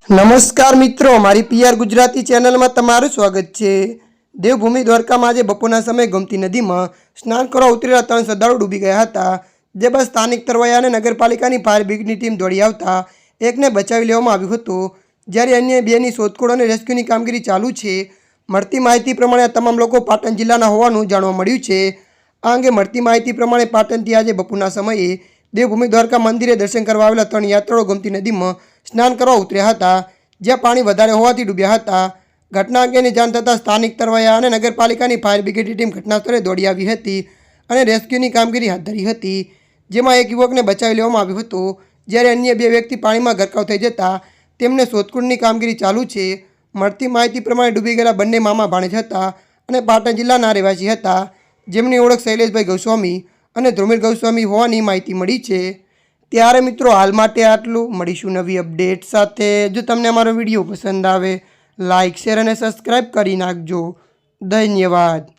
નમસ્કાર મિત્રો, મારી પીઆર ગુજરાતી ચેનલમાં તમારું સ્વાગત છે। દેવભૂમિ દ્વારકામાં આજે બપોરના સમયે ગોમતી નદીમાં સ્નાન કરવા ઉતરેલા 3 શ્રદ્ધાળુ ડૂબી ગયા હતા। જે બાદ સ્થાનિક તરવૈયા અને નગરપાલિકાની ફાયર બ્રિગેડની ટીમ દોડી આવતા એકને બચાવી લેવામાં આવ્યું હતું, જ્યારે અન્ય બેની શોધખોળ અને રેસ્ક્યુની કામગીરી ચાલુ છે। મળતી માહિતી પ્રમાણે આ તમામ લોકો પાટણ જિલ્લાના હોવાનું જાણવા મળ્યું છે। આ અંગે મળતી માહિતી પ્રમાણે પાટણથી આજે બપોરના સમયે દેવભૂમિ દ્વારકા મંદિરે દર્શન કરવા આવેલા 3 યાત્રાળુઓ ગોમતી નદીમાં સ્નાન કરવા ઉતર્યા હતા, જ્યાં પાણી વધારે હોવાથી ડૂબ્યા હતા। ઘટના અંગેની જાણ થતાં સ્થાનિક તરવૈયા અને નગરપાલિકાની ફાયર બ્રિગેડની ટીમ ઘટનાસ્થળે દોડી આવી હતી અને રેસ્ક્યુની કામગીરી હાથ ધરી હતી, જેમાં એક યુવકને બચાવી લેવામાં આવ્યો હતો, જ્યારે અન્ય 2 વ્યક્તિ પાણીમાં ગરકાવ થઈ જતા તેમને શોધખોળની કામગીરી ચાલુ છે। મળતી માહિતી પ્રમાણે ડૂબી ગયેલા બંને મામા ભાણેજ હતા અને પાટણ જિલ્લાના રહેવાસી હતા, જેમની ઓળખ શૈલેષભાઈ ગોસ્વામી અને ધ્રુમિલ ગોસ્વામી હોવાની માહિતી મળી છે। ત્યારે મિત્રો હાલ માટે આટલું, મળીશું નવી અપડેટ સાથે। જો તમને અમારો વિડીયો પસંદ આવે લાઇક, શેર અને સબસ્ક્રાઈબ કરી નાખજો। ધન્યવાદ।